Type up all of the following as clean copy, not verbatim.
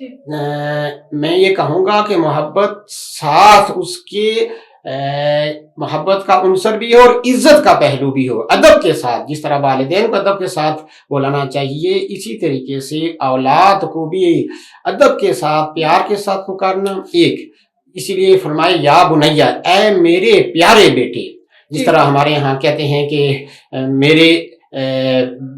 میں یہ کہوں گا کہ محبت ساتھ اس کے محبت کا عنصر بھی ہو اور عزت کا پہلو بھی ہو، ادب کے ساتھ. جس طرح والدین کو ادب کے ساتھ بولانا چاہیے، اسی طریقے سے اولاد کو بھی ادب کے ساتھ، پیار کے ساتھ پکارنا. اسی لیے فرمائے یا بنیا، اے میرے پیارے بیٹے. جس طرح ہمارے ہاں کہتے ہیں کہ میرے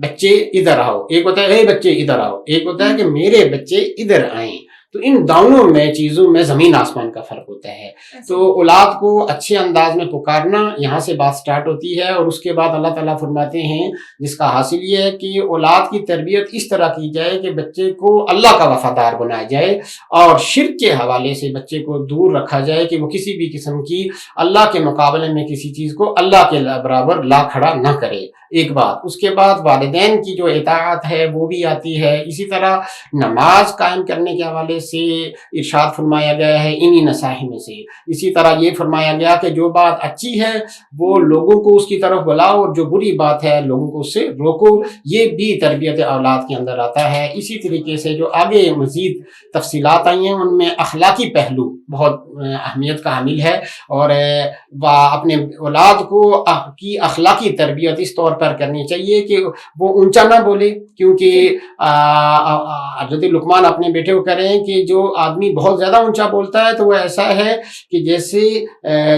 بچے ادھر آؤ، ایک ہوتا ہے اے بچے ادھر آؤ، ایک ہوتا ہے کہ میرے بچے ادھر آئیں. تو ان دونوں میں چیزوں میں زمین آسمان کا فرق ہوتا ہے. تو اولاد کو اچھے انداز میں پکارنا، یہاں سے بات سٹارٹ ہوتی ہے. اور اس کے بعد اللہ تعالیٰ فرماتے ہیں جس کا حاصل یہ ہے کہ اولاد کی تربیت اس طرح کی جائے کہ بچے کو اللہ کا وفادار بنایا جائے اور شرک کے حوالے سے بچے کو دور رکھا جائے کہ وہ کسی بھی قسم کی اللہ کے مقابلے میں کسی چیز کو اللہ کے برابر لا کھڑا نہ کرے. ایک بات. اس کے بعد والدین کی جو اطاعت ہے وہ بھی آتی ہے. اسی طرح نماز قائم کرنے کے حوالے سے ارشاد فرمایا گیا ہے انہی نصائح میں سے. اسی طرح یہ فرمایا گیا کہ جو بات اچھی ہے وہ لوگوں کو اس کی طرف بلاؤ اور جو بری بات ہے لوگوں کو اس سے روکو. یہ بھی تربیت اولاد کے اندر آتا ہے. اسی طریقے سے جو آگے مزید تفصیلات آئی ہیں ان میں اخلاقی پہلو بہت اہمیت کا حامل ہے. اور اپنے اولاد کو کی اخلاقی تربیت اس طور پر کرنی چاہیے کہ وہ اونچا نہ بولے. کیونکہ حضرت لقمان اپنے بیٹے کو کہہ رہے ہیں کہ جو آدمی بہت زیادہ اونچا بولتا ہے تو وہ ایسا ہے کہ جیسے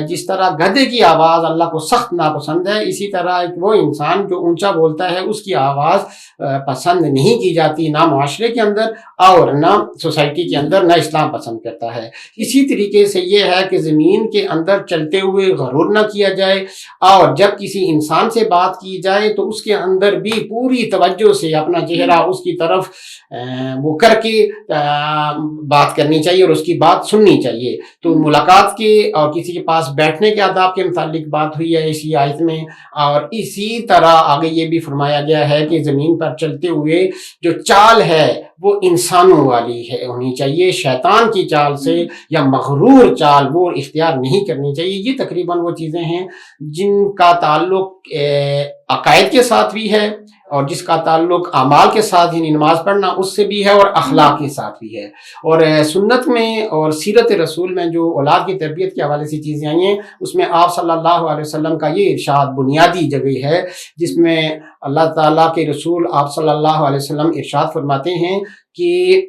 جس طرح گدھے کی آواز اللہ کو سخت ناپسند ہے، اسی طرح وہ انسان جو اونچا بولتا ہے اس کی آواز پسند نہیں کی جاتی، نہ معاشرے کے اندر اور نہ سوسائٹی کے اندر، نہ اسلام پسند کرتا ہے. اسی طریقے سے یہ ہے کہ زمین کے اندر چلتے ہوئے غرور نہ کیا جائے اور جب کسی انسان سے بات کی جائے تو اس کے اندر بھی پوری توجہ سے اپنا چہرہ اس کی طرف وہ کر کے بات کرنی چاہیے اور اس کی بات سننی چاہیے. تو ملاقات کے اور کسی کے پاس بیٹھنے کے آداب کے متعلق بات ہوئی ہے اسی آیت میں. اور اسی طرح آگے یہ بھی فرمایا گیا ہے کہ زمین پر چلتے ہوئے جو چال ہے وہ انسانوں والی ہے ہونی چاہیے، شیطان کی چال سے یا مغرور چال وہ اختیار نہیں کرنی چاہیے. یہ تقریباً وہ چیزیں ہیں جن کا تعلق عقائد کے ساتھ بھی ہے اور جس کا تعلق اعمال کے ساتھ یعنی نماز پڑھنا اس سے بھی ہے اور اخلاق کے ساتھ بھی ہے. اور سنت میں اور سیرت رسول میں جو اولاد کی تربیت کے حوالے سے چیزیں آئی ہیں اس میں آپ صلی اللہ علیہ وسلم کا یہ ارشاد بنیادی جگہ ہے جس میں اللہ تعالیٰ کے رسول آپ صلی اللہ علیہ وسلم ارشاد فرماتے ہیں کہ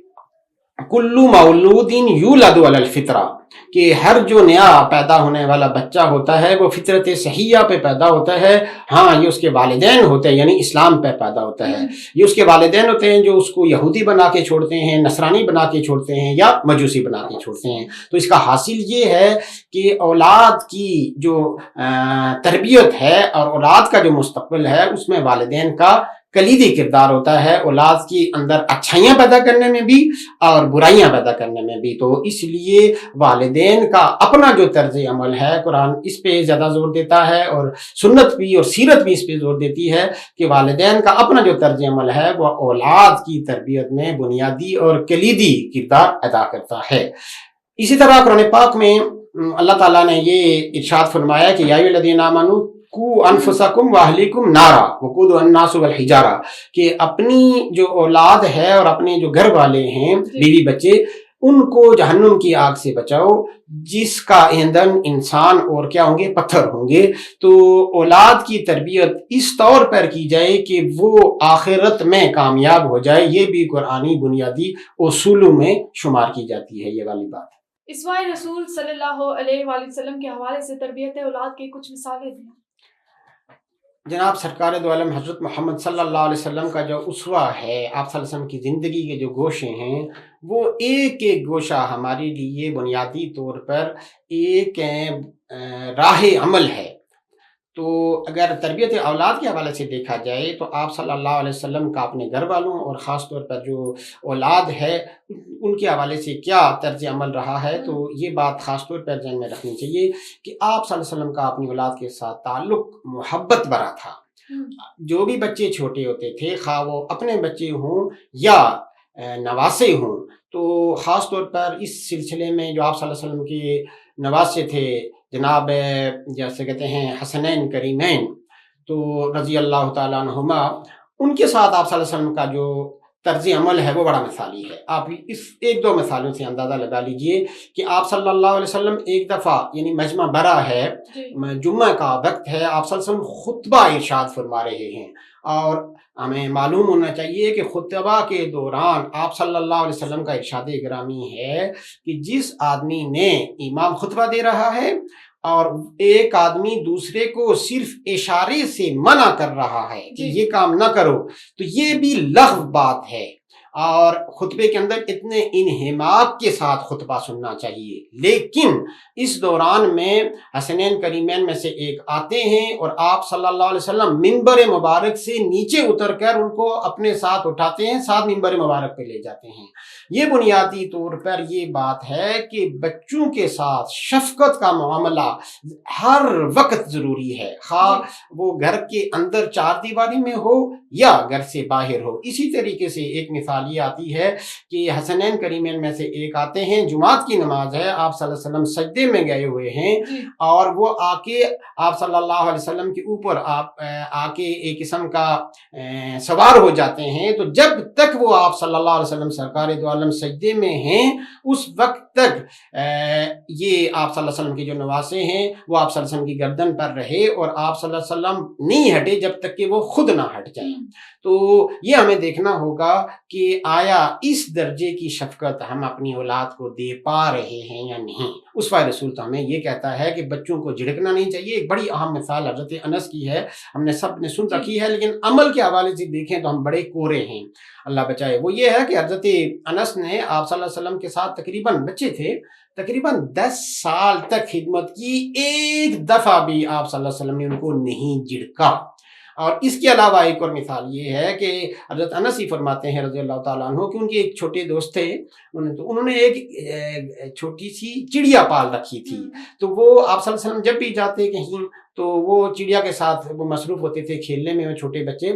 کلو مولود یولد علی الفطرہ، کہ ہر جو نیا پیدا ہونے والا بچہ ہوتا ہے وہ فطرت صحیحہ پہ پیدا ہوتا ہے. ہاں یہ اس کے والدین ہوتے ہیں یعنی اسلام پہ پیدا ہوتا ہے. یہ اس کے والدین ہوتے ہیں جو اس کو یہودی بنا کے چھوڑتے ہیں، نصرانی بنا کے چھوڑتے ہیں یا مجوسی بنا کے چھوڑتے ہیں. تو اس کا حاصل یہ ہے کہ اولاد کی جو تربیت ہے اور اولاد کا جو مستقبل ہے اس میں والدین کا کلیدی کردار ہوتا ہے، اولاد کی اندر اچھائیاں پیدا کرنے میں بھی اور برائیاں پیدا کرنے میں بھی. تو اس لیے والدین کا اپنا جو طرز عمل ہے قرآن اس پہ زیادہ زور دیتا ہے اور سنت بھی اور سیرت بھی اس پہ زور دیتی ہے کہ والدین کا اپنا جو طرز عمل ہے وہ اولاد کی تربیت میں بنیادی اور کلیدی کردار ادا کرتا ہے. اسی طرح قرآن پاک میں اللہ تعالیٰ نے یہ ارشاد فرمایا کہ یا ایھا الذین آمنوا قوا انفسکم واہلیکم نارا وقودها الناس والحجارہ، کہ اپنی جو اولاد ہے اور اپنے جو گھر والے ہیں بیوی بچے ان کو جہنم کی آگ سے بچاؤ جس کا ایندھن انسان اور کیا ہوں گے، پتھر ہوں گے. تو اولاد کی تربیت اس طور پر کی جائے کہ وہ آخرت میں کامیاب ہو جائے، یہ بھی قرآنی بنیادی اصولوں میں شمار کی جاتی ہے. یہ والی بات اسوہ رسول صلی اللہ علیہ وآلہ وسلم کے حوالے سے تربیت اولاد کی کچھ مثالیں دیں. جناب سرکار دو عالم حضرت محمد صلی اللہ علیہ وسلم کا جو اسوہ ہے، آپ صلی اللہ علیہ وسلم کی زندگی کے جو گوشے ہیں وہ ایک ایک گوشہ ہمارے لیے بنیادی طور پر ایک راہ عمل ہے. تو اگر تربیت اولاد کے حوالے سے دیکھا جائے تو آپ صلی اللہ علیہ وسلم کا اپنے گھر والوں اور خاص طور پر جو اولاد ہے ان کے حوالے سے کیا طرز عمل رہا ہے، تو یہ بات خاص طور پر ذہن میں رکھنی چاہیے کہ آپ صلی اللہ علیہ وسلم کا اپنی اولاد کے ساتھ تعلق محبت بھرا تھا. جو بھی بچے چھوٹے ہوتے تھے خواہ وہ اپنے بچے ہوں یا نواسے ہوں، تو خاص طور پر اس سلسلے میں جو آپ صلی اللہ علیہ وسلم کے نواسے تھے جناب جیسے کہتے ہیں حسنین کریمین، تو رضی اللہ تعالیٰ عنہما، ان کے ساتھ آپ صلی اللہ علیہ وسلم کا جو طرز عمل ہے وہ بڑا مثالی ہے. آپ اس ایک دو مثالوں سے اندازہ لگا لیجئے کہ آپ صلی اللہ علیہ وسلم ایک دفعہ یعنی مجمع برا ہے، جمعہ کا وقت ہے، آپ صلی اللہ علیہ وسلم خطبہ ارشاد فرما رہے ہیں، اور ہمیں معلوم ہونا چاہیے کہ خطبہ کے دوران آپ صلی اللہ علیہ وسلم کا ارشاد گرامی ہے کہ جس آدمی نے امام خطبہ دے رہا ہے اور ایک آدمی دوسرے کو صرف اشارے سے منع کر رہا ہے کہ یہ کام نہ کرو، تو یہ بھی لغو بات ہے، اور خطبے کے اندر اتنے انہماک کے ساتھ خطبہ سننا چاہیے. لیکن اس دوران میں حسنین کریمین میں سے ایک آتے ہیں اور آپ صلی اللہ علیہ وسلم منبر مبارک سے نیچے اتر کر ان کو اپنے ساتھ اٹھاتے ہیں، ساتھ منبر مبارک پہ لے جاتے ہیں. یہ بنیادی طور پر یہ بات ہے کہ بچوں کے ساتھ شفقت کا معاملہ ہر وقت ضروری ہے، خواہ وہ گھر کے اندر چار دیواری میں ہو یا گھر سے باہر ہو. اسی طریقے سے ایک مثال یہ آتی ہے کہ حسنین کریمین میں سے ایک آتے ہیں، جمعات کی نماز ہے، آپ صلی اللہ علیہ وسلم سجدے میں گئے ہوئے ہیں اور وہ آ کے آپ صلی اللہ علیہ وسلم کے اوپر آ کے ایک قسم کا سوار ہو جاتے ہیں. تو جب تک وہ آپ صلی اللہ علیہ وسلم سرکار دو عالم سجدے میں ہیں اس وقت تک یہ آپ صلی اللہ علیہ وسلم کے جو نواسے ہیں وہ آپ صلی اللہ علیہ وسلم کی گردن پر رہے اور آپ صلی اللہ علیہ وسلم نہیں ہٹے جب تک کہ وہ خود نہ ہٹ جائیں. تو یہ ہمیں دیکھنا ہوگا کہ آیا اس درجے کی شفقت ہم اپنی اولاد کو دے پا رہے ہیں یا نہیں. اسوہ رسول تو ہمیں یہ کہتا ہے کہ بچوں کو جھڑکنا نہیں چاہیے. ایک بڑی اہم مثال حضرت انس کی ہے، ہم نے سب نے سن رکھی ہے، لیکن عمل کے حوالے سے دیکھیں تو ہم بڑے کورے ہیں، اللہ بچائے. وہ یہ ہے کہ حضرت انس نے آپ صلی اللہ علیہ وسلم کے ساتھ تقریباً بچے تھے، تقریباً 10 سال تک خدمت کی، ایک دفعہ بھی آپ صلی اللہ علیہ وسلم نے ان کو نہیں جھڑکا. اور اس کے علاوہ ایک اور مثال یہ ہے کہ حضرت انس ہی فرماتے ہیں رضی اللہ تعالیٰ عنہ کہ ان کے ایک چھوٹے دوست تھے، انہوں نے ایک چھوٹی سی چڑیا پال رکھی تھی. تو وہ آپ صلی اللہ علیہ وسلم جب بھی جاتے کہیں تو وہ چڑیا کے ساتھ وہ مصروف ہوتے تھے کھیلنے میں. وہ چھوٹے بچے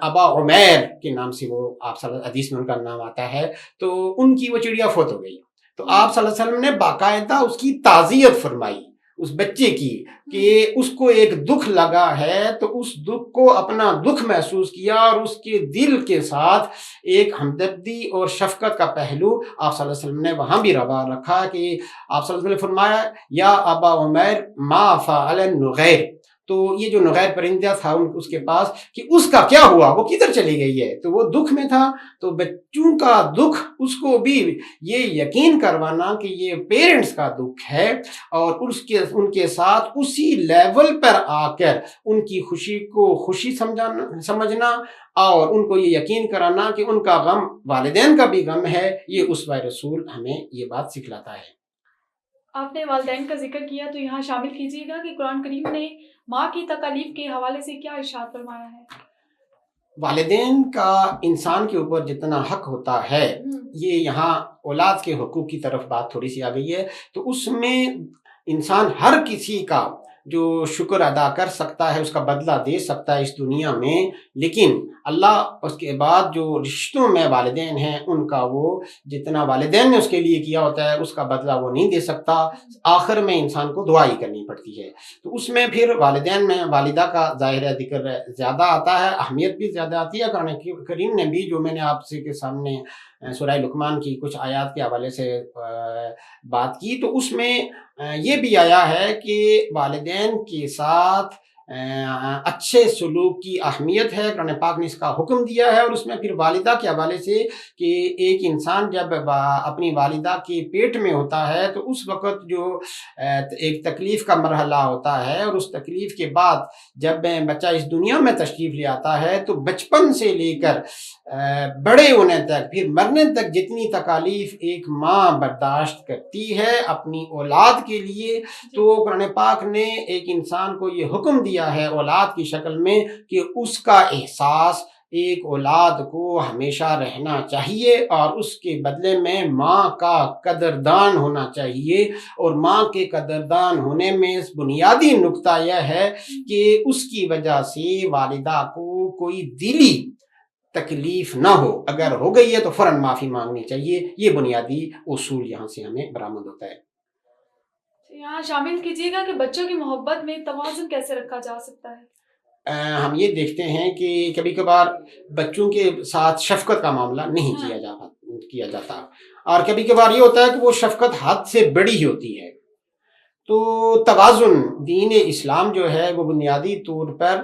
ابا عمیر کے نام سے وہ آپ صلی اللہ علیہ وسلم حدیث میں ان کا نام آتا ہے، تو ان کی وہ چڑیا فوت ہو گئی. تو آپ صلی اللہ علیہ وسلم نے باقاعدہ اس کی تعزیت فرمائی اس بچے کی کہ اس کو ایک دکھ لگا ہے، تو اس دکھ کو اپنا دکھ محسوس کیا اور اس کے دل کے ساتھ ایک ہمدردی اور شفقت کا پہلو آپ صلی اللہ علیہ وسلم نے وہاں بھی روا رکھا کہ آپ صلی اللہ علیہ وسلم نے فرمایا یا ابا عمیر ما فعل النغیر. تو یہ جو نغیر پرندہ تھا اس کے پاس کہ اس کا کیا ہوا، وہ کدھر چلی گئی ہے. تو وہ دکھ میں تھا. تو بچوں کا دکھ اس کو بھی یہ یقین کروانا کہ یہ پیرنٹس کا دکھ ہے اور ان کے ساتھ اسی لیول پر آ کر ان کی خوشی کو خوشی سمجھنا اور ان کو یہ یقین کرانا کہ ان کا غم والدین کا بھی غم ہے. یہ اسوہ رسول ہمیں یہ بات سکھلاتا ہے. آپ نے والدین کا ذکر کیا تو یہاں شامل کیجیے گا کہ قرآن کریم نے ماں کی تکالیف کے حوالے سے کیا ارشاد فرمایا ہے. والدین کا انسان کے اوپر جتنا حق ہوتا ہے، یہ یہاں اولاد کے حقوق کی طرف بات تھوڑی سی آ گئی ہے، تو اس میں انسان ہر کسی کا جو شکر ادا کر سکتا ہے، اس کا بدلہ دے سکتا ہے اس دنیا میں. لیکن اللہ اس کے بعد جو رشتوں میں والدین ہیں ان کا وہ جتنا والدین نے اس کے لیے کیا ہوتا ہے اس کا بدلہ وہ نہیں دے سکتا. آخر میں انسان کو دعا ہی کرنی پڑتی ہے. تو اس میں پھر والدین میں والدہ کا ظاہر ذکر زیادہ آتا ہے، اہمیت بھی زیادہ آتی ہے. قرآن کریم نے بھی جو میں نے آپ سے کے سامنے سورہ لقمان کی کچھ آیات کے حوالے سے بات کی، تو اس میں یہ بھی آیا ہے کہ والدین کے ساتھ اچھے سلوک کی اہمیت ہے. قرآن پاک نے اس کا حکم دیا ہے، اور اس میں پھر والدہ کے حوالے سے کہ ایک انسان جب اپنی والدہ کے پیٹ میں ہوتا ہے تو اس وقت جو ایک تکلیف کا مرحلہ ہوتا ہے، اور اس تکلیف کے بعد جب بچہ اس دنیا میں تشریف لے آتا ہے تو بچپن سے لے کر بڑے ہونے تک پھر مرنے تک جتنی تکالیف ایک ماں برداشت کرتی ہے اپنی اولاد کے لیے، تو قرآن پاک نے ایک انسان کو یہ حکم دیا ہے اولاد کی شکل میں کہ اس کا احساس ایک اولاد کو ہمیشہ رہنا چاہیے، اور اس کے بدلے میں ماں کا قدردان ہونا چاہیے. اور ماں کے قدردان ہونے میں بنیادی نقطہ یہ ہے کہ اس کی وجہ سے والدہ کو کوئی دلی تکلیف نہ ہو، اگر ہو گئی ہے تو فوراً معافی مانگنی چاہیے. یہ بنیادی اصول یہاں سے ہمیں برآمد ہوتا ہے. یہاں شامل کیجیے گا کہ بچوں کی محبت میں توازن کیسے رکھا جا سکتا ہے. ہم یہ دیکھتے ہیں کہ کبھی کبھار بچوں کے ساتھ شفقت کا معاملہ نہیں کیا جاتا، اور کبھی کبھار یہ ہوتا ہے کہ وہ شفقت حد سے بڑی ہی ہوتی ہے۔ تو توازن دین اسلام جو ہے وہ بنیادی طور پر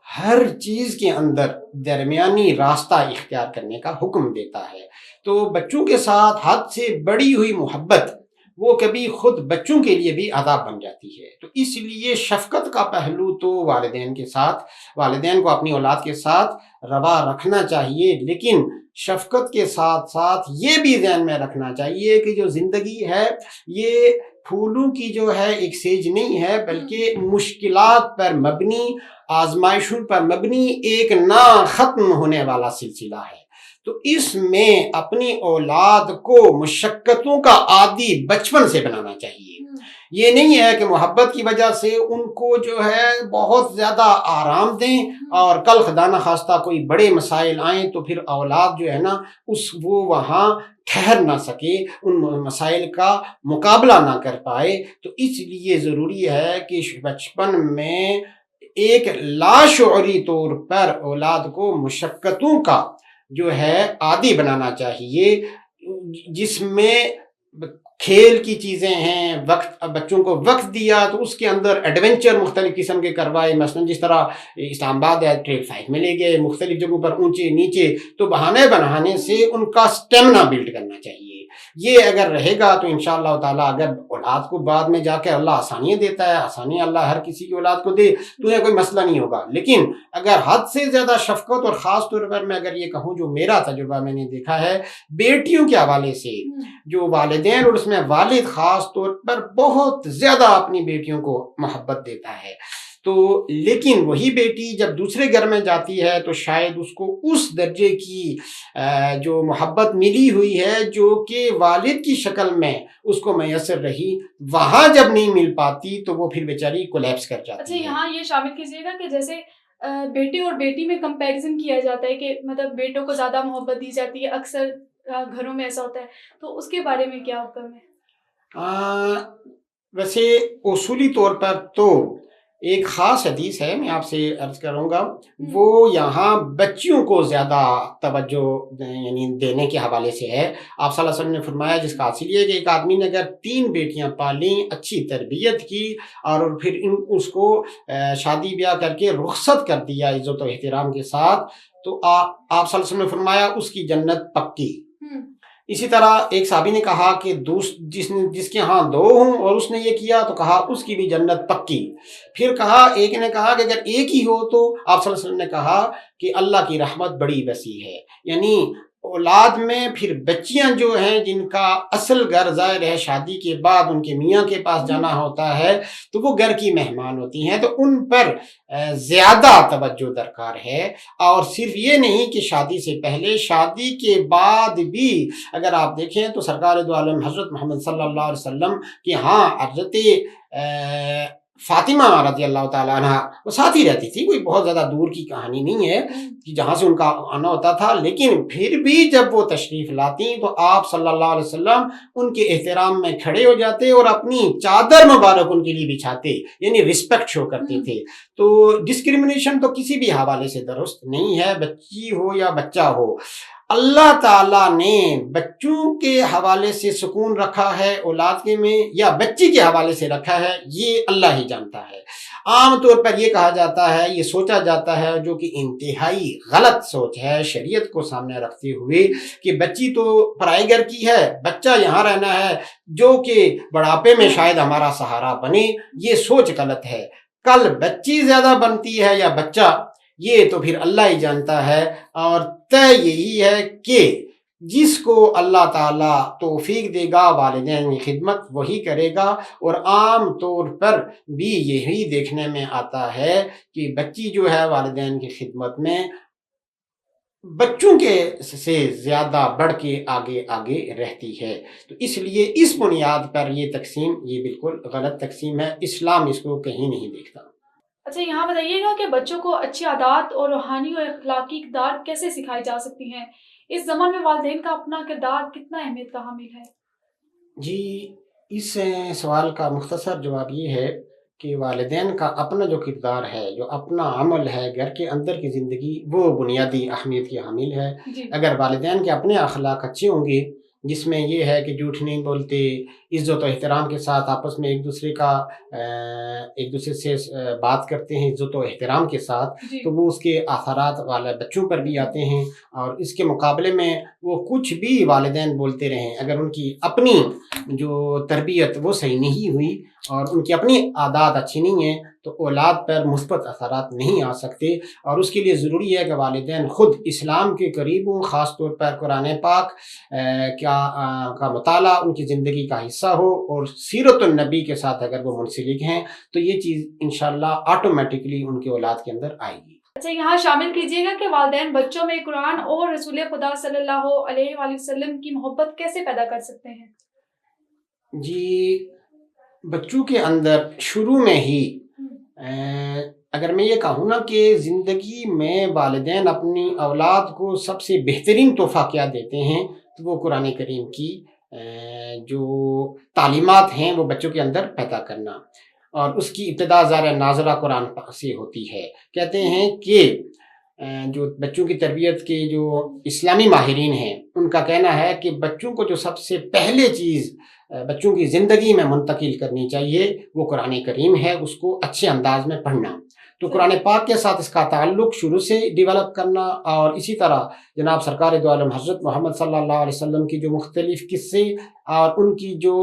ہر چیز کے اندر درمیانی راستہ اختیار کرنے کا حکم دیتا ہے۔ تو بچوں کے ساتھ حد سے بڑی ہوئی محبت وہ کبھی خود بچوں کے لیے بھی عذاب بن جاتی ہے۔ تو اس لیے شفقت کا پہلو تو والدین کو اپنی اولاد کے ساتھ روا رکھنا چاہیے، لیکن شفقت کے ساتھ ساتھ یہ بھی ذہن میں رکھنا چاہیے کہ جو زندگی ہے یہ پھولوں کی جو ہے ایک سیج نہیں ہے، بلکہ مشکلات پر مبنی، آزمائشوں پر مبنی ایک نہ ختم ہونے والا سلسلہ ہے۔ تو اس میں اپنی اولاد کو مشقتوں کا عادی بچپن سے بنانا چاہیے۔ یہ نہیں ہے کہ محبت کی وجہ سے ان کو جو ہے بہت زیادہ آرام دیں اور کل خدا نخواستہ کوئی بڑے مسائل آئیں تو پھر اولاد جو ہے نا وہ وہاں ٹھہر نہ سکے، ان مسائل کا مقابلہ نہ کر پائے۔ تو اس لیے ضروری ہے کہ بچپن میں ایک لاشعوری طور پر اولاد کو مشقتوں کا جو ہے عادی بنانا چاہیے، جس میں کھیل کی چیزیں ہیں، بچوں کو وقت دیا تو اس کے اندر ایڈونچر مختلف قسم کے کروائے، مثلا جس طرح اسلام آباد ہے ٹریل 5 میں لے گئے، مختلف جگہوں پر اونچے نیچے، تو بہانے سے ان کا سٹیمنا بلڈ کرنا چاہیے۔ یہ اگر رہے گا تو انشاءاللہ تعالی اگر اولاد کو بعد میں جا کے اللہ آسانیاں دیتا ہے، آسانی اللہ ہر کسی کی اولاد کو دے تو یہ کوئی مسئلہ نہیں ہوگا، لیکن اگر حد سے زیادہ شفقت، اور خاص طور پر میں اگر یہ کہوں جو میرا تجربہ میں نے دیکھا ہے بیٹیوں کے حوالے سے، جو والدین اور اس میں والد خاص طور پر بہت زیادہ اپنی بیٹیوں کو محبت دیتا ہے، تو لیکن وہی بیٹی جب دوسرے گھر میں جاتی ہے تو شاید اس کو اس درجے کی جو محبت ملی ہوئی ہے جو کہ والد کی شکل میں اس کو میسر رہی، وہاں جب نہیں مل پاتی تو وہ پھر بیچاری کولیپس کر جاتی ہے۔ اچھا، یہاں یہ شامل کیجیے گا کہ جیسے بیٹے اور بیٹی میں کمپیریزن کیا جاتا ہے کہ مطلب بیٹوں کو زیادہ محبت دی جاتی ہے، اکثر گھروں میں ایسا ہوتا ہے، تو اس کے بارے میں کیا حکم ہے؟ ویسے اصولی طور پر تو ایک خاص حدیث ہے، میں آپ سے عرض کروں گا، وہ یہاں بچیوں کو زیادہ توجہ یعنی دینے کے حوالے سے ہے۔ آپ صلی اللہ علیہ وسلم نے فرمایا جس کا حاصل یہ ہے کہ ایک آدمی نے اگر 3 بیٹیاں پالیں، اچھی تربیت کی اور پھر اس کو شادی بیاہ کر کے رخصت کر دیا عزت و احترام کے ساتھ، تو آپ صلی اللہ علیہ وسلم نے فرمایا اس کی جنت پکی۔ اسی طرح ایک صحابی نے کہا کہ جس کے ہاں 2 ہوں اور اس نے یہ کیا تو کہا اس کی بھی جنت پکی۔ پھر کہا ایک نے کہا کہ اگر ایک ہی ہو تو آپ صلی اللہ علیہ وسلم نے کہا کہ اللہ کی رحمت بڑی وسیع ہے۔ یعنی اولاد میں پھر بچیاں جو ہیں جن کا اصل گھر ظاہر ہے شادی کے بعد ان کے میاں کے پاس جانا ہوتا ہے تو وہ گھر کی مہمان ہوتی ہیں، تو ان پر زیادہ توجہ درکار ہے، اور صرف یہ نہیں کہ شادی سے پہلے، شادی کے بعد بھی اگر آپ دیکھیں تو سرکار دو عالم حضرت محمد صلی اللہ علیہ وسلم کہ ہاں حضرت فاطمہ رضی اللہ تعالیٰ عنہ وہ ساتھ ہی رہتی تھی، کوئی بہت زیادہ دور کی کہانی نہیں ہے کہ جہاں سے ان کا آنا ہوتا تھا، لیکن پھر بھی جب وہ تشریف لاتی تو آپ صلی اللہ علیہ وسلم ان کے احترام میں کھڑے ہو جاتے اور اپنی چادر مبارک ان کے لیے بچھاتے، یعنی رسپیکٹ شو کرتے تھے۔ تو ڈسکریمنیشن تو کسی بھی حوالے سے درست نہیں ہے، بچی ہو یا بچہ ہو۔ اللہ تعالیٰ نے بچوں کے حوالے سے سکون رکھا ہے اولاد کے میں یا بچی کے حوالے سے رکھا ہے، یہ اللہ ہی جانتا ہے۔ عام طور پر یہ کہا جاتا ہے، یہ سوچا جاتا ہے، جو کہ انتہائی غلط سوچ ہے شریعت کو سامنے رکھتے ہوئے، کہ بچی تو پرائے گھر کی ہے، بچہ یہاں رہنا ہے جو کہ بڑھاپے میں شاید ہمارا سہارا بنے، یہ سوچ غلط ہے۔ کل بچی زیادہ بنتی ہے یا بچہ، یہ تو پھر اللہ ہی جانتا ہے، اور طے یہی ہے کہ جس کو اللہ تعالیٰ توفیق دے گا والدین کی خدمت وہی کرے گا، اور عام طور پر بھی یہی دیکھنے میں آتا ہے کہ بچی جو ہے والدین کی خدمت میں بچوں کے سے زیادہ بڑھ کے آگے رہتی ہے۔ تو اس لیے اس بنیاد پر یہ تقسیم یہ بالکل غلط تقسیم ہے، اسلام اس کو کہیں نہیں دیکھتا۔ اچھا، یہاں بتائیے گا کہ بچوں کو اچھی عادات اور روحانی اور اخلاقی اقدار کیسے سکھائی جا سکتی ہیں؟ اس زمان میں والدین کا اپنا کردار کتنا اہمیت کا حامل ہے؟ جی، اس سوال کا مختصر جواب یہ ہے کہ والدین کا اپنا جو کردار ہے، جو اپنا عمل ہے، گھر کے اندر کی زندگی، وہ بنیادی اہمیت کی حامل ہے۔ جی اگر والدین کے اپنے اخلاق اچھے ہوں گے، جس میں یہ ہے کہ جھوٹ نہیں بولتے، عزت و احترام کے ساتھ آپس میں ایک دوسرے سے بات کرتے ہیں عزت و احترام کے ساتھ، جی تو وہ اس کے اثرات والے بچوں پر بھی آتے ہیں۔ اور اس کے مقابلے میں وہ کچھ بھی والدین بولتے رہیں، اگر ان کی اپنی جو تربیت وہ صحیح نہیں ہوئی اور ان کی اپنی عادات اچھی نہیں ہیں، تو اولاد پر مثبت اثرات نہیں آ سکتے۔ اور اس کے لیے ضروری ہے کہ والدین خود اسلام کے قریب ہوں، خاص طور پر قرآن پاک کا مطالعہ ان کی زندگی کا حصہ ہو، اور سیرت النبی کے ساتھ اگر وہ منسلک ہیں تو یہ چیز انشاءاللہ آٹومیٹکلی ان کے اولاد کے اندر آئے گی۔ اچھا، یہاں شامل کیجیے گا کہ والدین بچوں میں قرآن اور رسول خدا صلی اللہ علیہ وآلہ وسلم کی محبت کیسے پیدا کر سکتے ہیں؟ جی، بچوں کے اندر شروع میں ہی اگر میں یہ کہوں نا کہ زندگی میں والدین اپنی اولاد کو سب سے بہترین تحفہ کیا دیتے ہیں، تو وہ قرآن کریم کی جو تعلیمات ہیں وہ بچوں کے اندر پیدا کرنا، اور اس کی ابتدا ظاہر ناظرہ قرآن سے ہوتی ہے۔ کہتے ہیں کہ جو بچوں کی تربیت کے جو اسلامی ماہرین ہیں، ان کا کہنا ہے کہ بچوں کو جو سب سے پہلے چیز بچوں کی زندگی میں منتقل کرنی چاہیے وہ قرآن کریم ہے، اس کو اچھے انداز میں پڑھنا۔ تو قرآن پاک کے ساتھ اس کا تعلق شروع سے ڈیولپ کرنا، اور اسی طرح جناب سرکار دو عالم حضرت محمد صلی اللہ علیہ وسلم کی جو مختلف قصے اور ان کی جو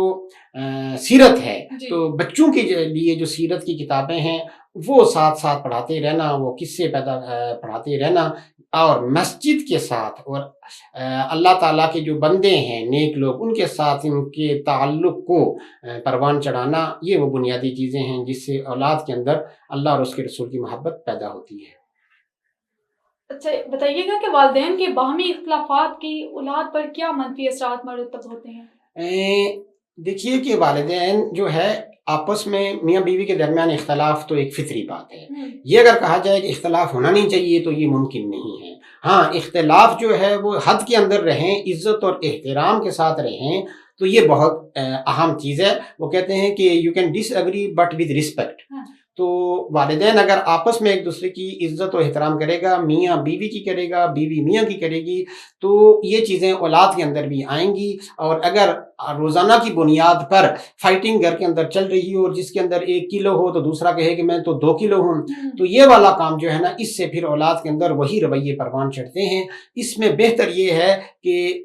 سیرت ہے، تو بچوں کے لیے جو سیرت کی کتابیں ہیں وہ ساتھ ساتھ پڑھاتے رہنا، وہ قصے پڑھاتے رہنا، اور مسجد کے ساتھ اور اللہ تعالیٰ کے جو بندے ہیں نیک لوگ، ان کے ساتھ ان کے تعلق کو پروان چڑھانا، یہ وہ بنیادی چیزیں ہیں جس سے اولاد کے اندر اللہ اور اس کے رسول کی محبت پیدا ہوتی ہے۔ اچھا، بتائیے گا کہ والدین کے باہمی اختلافات کی اولاد پر کیا منفی اثرات مرتب ہوتے ہیں؟ دیکھیے کہ والدین جو ہے آپس میں میاں بیوی کے درمیان اختلاف تو ایک فطری بات ہے۔ یہ اگر کہا جائے کہ اختلاف ہونا نہیں چاہیے تو یہ ممکن نہیں ہے۔ ہاں، اختلاف جو ہے وہ حد کے اندر رہیں، عزت اور احترام کے ساتھ رہیں، تو یہ بہت اہم چیز ہے۔ وہ کہتے ہیں کہ you can disagree but with respect. تو والدین اگر آپس میں ایک دوسرے کی عزت و احترام کرے گا، میاں بیوی کی کرے گا، بیوی میاں کی کرے گی، تو یہ چیزیں اولاد کے اندر بھی آئیں گی۔ اور اگر روزانہ کی بنیاد پر فائٹنگ گھر کے اندر چل رہی ہو، اور جس کے اندر 1 کلو ہو تو دوسرا کہے کہ میں تو 2 کلو ہوں، تو یہ والا کام جو ہے نا، اس سے پھر اولاد کے اندر وہی رویے پروان چڑھتے ہیں۔ اس میں بہتر یہ ہے کہ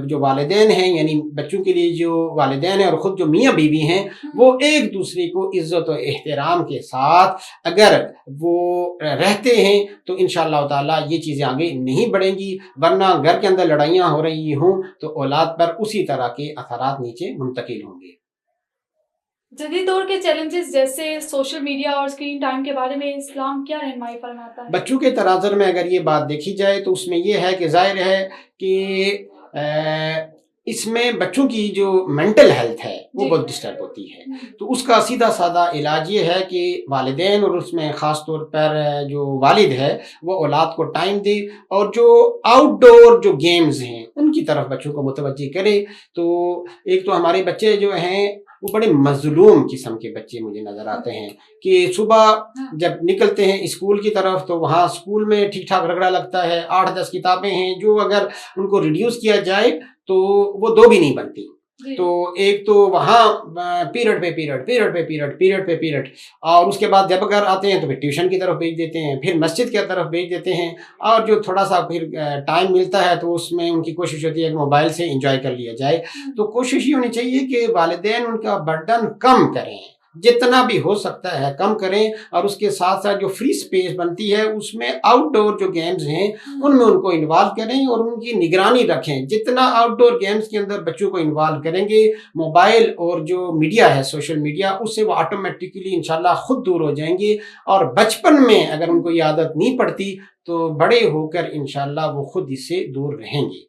جو والدین ہیں، یعنی بچوں کے لیے جو والدین ہیں اور خود جو میاں بیوی ہیں، وہ ایک دوسرے کو عزت و احترام کے ساتھ اگر وہ رہتے ہیں تو انشاءاللہ تعالی یہ چیزیں آگے نہیں بڑھیں گی، ورنہ گھر کے اندر لڑائیاں ہو رہی ہوں تو اولاد پر اسی طرح کے اثرات نیچے منتقل ہوں گے۔ جدید دور کے چیلنجز جیسے سوشل میڈیا اور اسکرین ٹائم کے بارے میں اسلام کیا رہنمائی فرماتا ہے؟ بچوں کے تناظر میں اگر یہ بات دیکھی جائے تو اس میں یہ ہے کہ ظاہر ہے کہ اس میں بچوں کی جو مینٹل ہیلتھ ہے وہ بہت ڈسٹرب ہوتی ہے۔ تو اس کا سیدھا سادہ علاج یہ ہے کہ والدین اور اس میں خاص طور پر جو والد ہے وہ اولاد کو ٹائم دے، اور جو آؤٹ ڈور جو گیمز ہیں ان کی طرف بچوں کو متوجہ کرے۔ تو ایک تو ہمارے بچے جو ہیں وہ بڑے مظلوم قسم کے بچے مجھے نظر آتے ہیں کہ صبح جب نکلتے ہیں اسکول کی طرف تو وہاں اسکول میں ٹھیک ٹھاک رگڑا لگتا ہے، 8-10 کتابیں ہیں جو اگر ان کو ریڈیوس کیا جائے تو وہ 2 بھی نہیں بنتی۔ تو ایک تو وہاں پیریڈ پہ پیریڈ، اور اس کے بعد جب گھر آتے ہیں تو پھر ٹیوشن کی طرف بھیج دیتے ہیں، پھر مسجد کی طرف بھیج دیتے ہیں، اور جو تھوڑا سا پھر ٹائم ملتا ہے تو اس میں ان کی کوشش ہوتی ہے کہ موبائل سے انجوائے کر لیا جائے۔ تو کوشش یہ ہونی چاہیے کہ والدین ان کا برڈن کم کریں، جتنا بھی ہو سکتا ہے کم کریں، اور اس کے ساتھ ساتھ جو فری سپیس بنتی ہے اس میں آؤٹ ڈور جو گیمز ہیں ان میں ان کو انوالو کریں اور ان کی نگرانی رکھیں۔ جتنا آؤٹ ڈور گیمز کے اندر بچوں کو انوالو کریں گے، موبائل اور جو میڈیا ہے سوشل میڈیا، اس سے وہ آٹومیٹکلی انشاءاللہ خود دور ہو جائیں گے، اور بچپن میں اگر ان کو یہ عادت نہیں پڑتی تو بڑے ہو کر انشاءاللہ وہ خود اس سے دور رہیں گے۔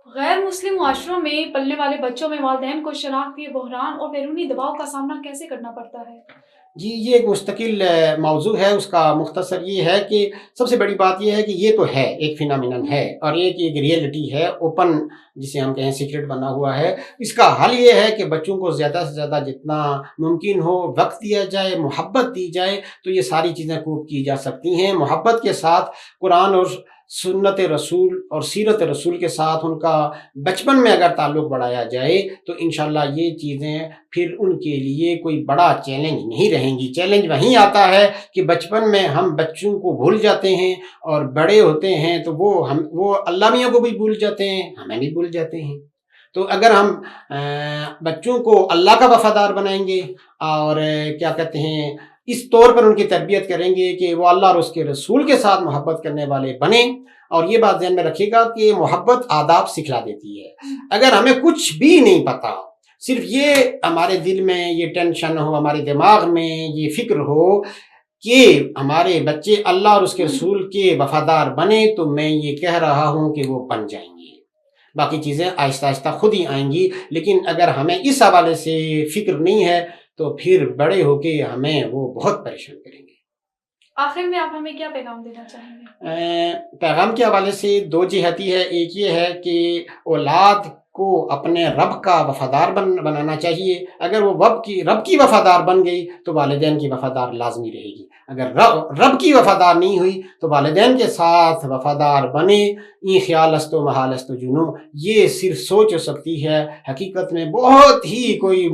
غیر مسلم معاشروں میں پلنے والے بچوں میں والدین کو شناختی بحران اور بیرونی دباؤ کا سامنا کیسے کرنا پڑتا ہے؟ جی یہ ایک مستقل موضوع ہے، اس کا مختصر یہ ہے کہ سب سے بڑی بات یہ ہے کہ یہ تو ہے ایک فینامینن ہے، اور ایک ریئلٹی ہے اوپن، جسے ہم کہیں سیکرٹ بنا ہوا ہے۔ اس کا حل یہ ہے کہ بچوں کو زیادہ سے زیادہ جتنا ممکن ہو وقت دیا جائے، محبت دی جائے، تو یہ ساری چیزیں خوب کی جا سکتی ہیں۔ محبت کے ساتھ قرآن اور سنت رسول اور سیرت رسول کے ساتھ ان کا بچپن میں اگر تعلق بڑھایا جائے تو انشاءاللہ یہ چیزیں پھر ان کے لیے کوئی بڑا چیلنج نہیں رہیں گی۔ چیلنج وہیں آتا ہے کہ بچپن میں ہم بچوں کو بھول جاتے ہیں، اور بڑے ہوتے ہیں تو وہ اللہ میاں کو بھی بھول جاتے ہیں، ہمیں بھی بھول جاتے ہیں۔ تو اگر ہم بچوں کو اللہ کا وفادار بنائیں گے، اور کیا کہتے ہیں اس طور پر ان کی تربیت کریں گے کہ وہ اللہ اور اس کے رسول کے ساتھ محبت کرنے والے بنیں، اور یہ بات ذہن میں رکھیے گا کہ محبت آداب سکھلا دیتی ہے۔ اگر ہمیں کچھ بھی نہیں پتا، صرف یہ ہمارے دل میں یہ ٹینشن ہو، ہمارے دماغ میں یہ فکر ہو کہ ہمارے بچے اللہ اور اس کے رسول کے وفادار بنے، تو میں یہ کہہ رہا ہوں کہ وہ بن جائیں گے۔ باقی چیزیں آہستہ آہستہ خود ہی آئیں گی، لیکن اگر ہمیں اس حوالے سے فکر نہیں ہے تو پھر بڑے ہو کے ہمیں وہ بہت پریشان کریں گے۔ آخر میں آپ ہمیں کیا پیغام دینا چاہیں گے؟ پیغام کے حوالے سے دو جہتی ہے۔ ایک یہ ہے کہ اولاد کو اپنے رب کا وفادار بنانا چاہیے۔ اگر وہ رب کی وفادار بن گئی تو والدین کی وفادار لازمی رہے گی۔ اگر رب کی وفادار نہیں ہوئی تو والدین کے ساتھ وفادار بنے۔ این خیال است و محال است و جنو، یہ صرف سوچ ہو سکتی ہے، حقیقت میں بہت ہی کوئی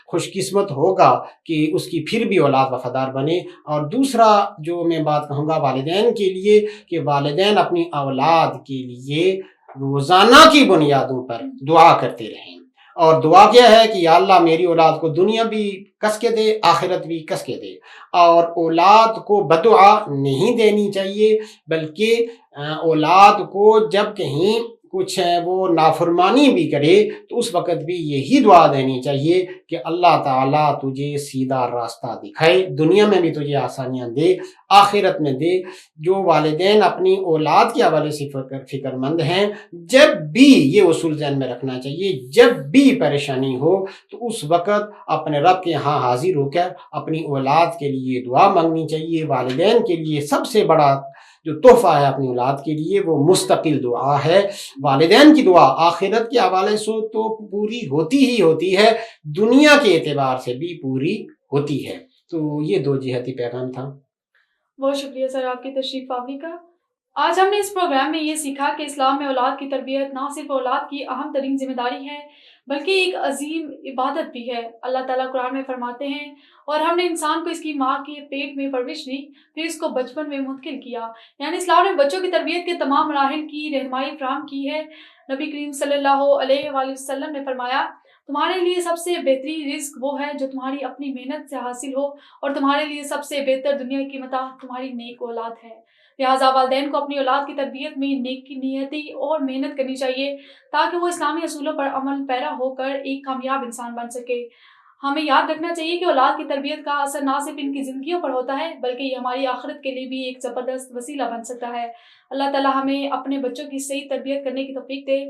خوش قسمت ہوگا کہ اس کی پھر بھی اولاد وفادار بنے۔ اور دوسرا جو میں بات کہوں گا والدین کے لیے، کہ والدین اپنی اولاد کے لیے روزانہ کی بنیادوں پر دعا کرتے رہیں، اور دعا کیا ہے کہ یا اللہ میری اولاد کو دنیا بھی کس کے دے، آخرت بھی کس کے دے۔ اور اولاد کو بدعا نہیں دینی چاہیے، بلکہ اولاد کو جب کہیں کچھ وہ نافرمانی بھی کرے تو اس وقت بھی یہی دعا دینی چاہیے کہ اللہ تعالیٰ تجھے سیدھا راستہ دکھائے، دنیا میں بھی تجھے آسانیاں دے، آخرت میں دے۔ جو والدین اپنی اولاد کے حوالے سے فکر مند ہیں، جب بھی یہ اصول ذہن میں رکھنا چاہیے، جب بھی پریشانی ہو تو اس وقت اپنے رب کے ہاں حاضر ہو کر اپنی اولاد کے لیے دعا مانگنی چاہیے۔ والدین کے لیے سب سے بڑا جو تحفہ ہے اپنی اولاد کے لیے وہ مستقل دعا ہے۔ والدین کی دعا آخرت کے حوالے سے تو پوری ہوتی ہی ہوتی ہے، دنیا کے اعتبار سے بھی پوری ہوتی ہے۔ تو یہ دو جہتی پیغام تھا۔ بہت شکریہ سر آپ کی تشریف آوری کا۔ آج ہم نے اس پروگرام میں یہ سیکھا کہ اسلام میں اولاد کی تربیت نہ صرف اولاد کی اہم ترین ذمہ داری ہے بلکہ ایک عظیم عبادت بھی ہے۔ اللہ تعالیٰ قرآن میں فرماتے ہیں، اور ہم نے انسان کو اس کی ماں کے پیٹ میں پرورش دی، پھر اس کو بچپن میں منتقل کیا۔ یعنی اسلام نے بچوں کی تربیت کے تمام مراحل کی رہنمائی فراہم کی ہے۔ نبی کریم صلی اللہ علیہ وآلہ وسلم نے فرمایا، تمہارے لیے سب سے بہترین رزق وہ ہے جو تمہاری اپنی محنت سے حاصل ہو، اور تمہارے لیے سب سے بہتر دنیا کی متاع تمہاری نیک اولاد ہے۔ لہٰذا والدین کو اپنی اولاد کی تربیت میں نیکی نیتی اور محنت کرنی چاہیے تاکہ وہ اسلامی اصولوں پر عمل پیرا ہو کر ایک کامیاب انسان بن سکے۔ ہمیں یاد رکھنا چاہیے کہ اولاد کی تربیت کا اثر نہ صرف ان کی زندگیوں پر ہوتا ہے بلکہ یہ ہماری آخرت کے لیے بھی ایک زبردست وسیلہ بن سکتا ہے۔ اللہ تعالیٰ ہمیں اپنے بچوں کی صحیح تربیت کرنے کی توفیق دے۔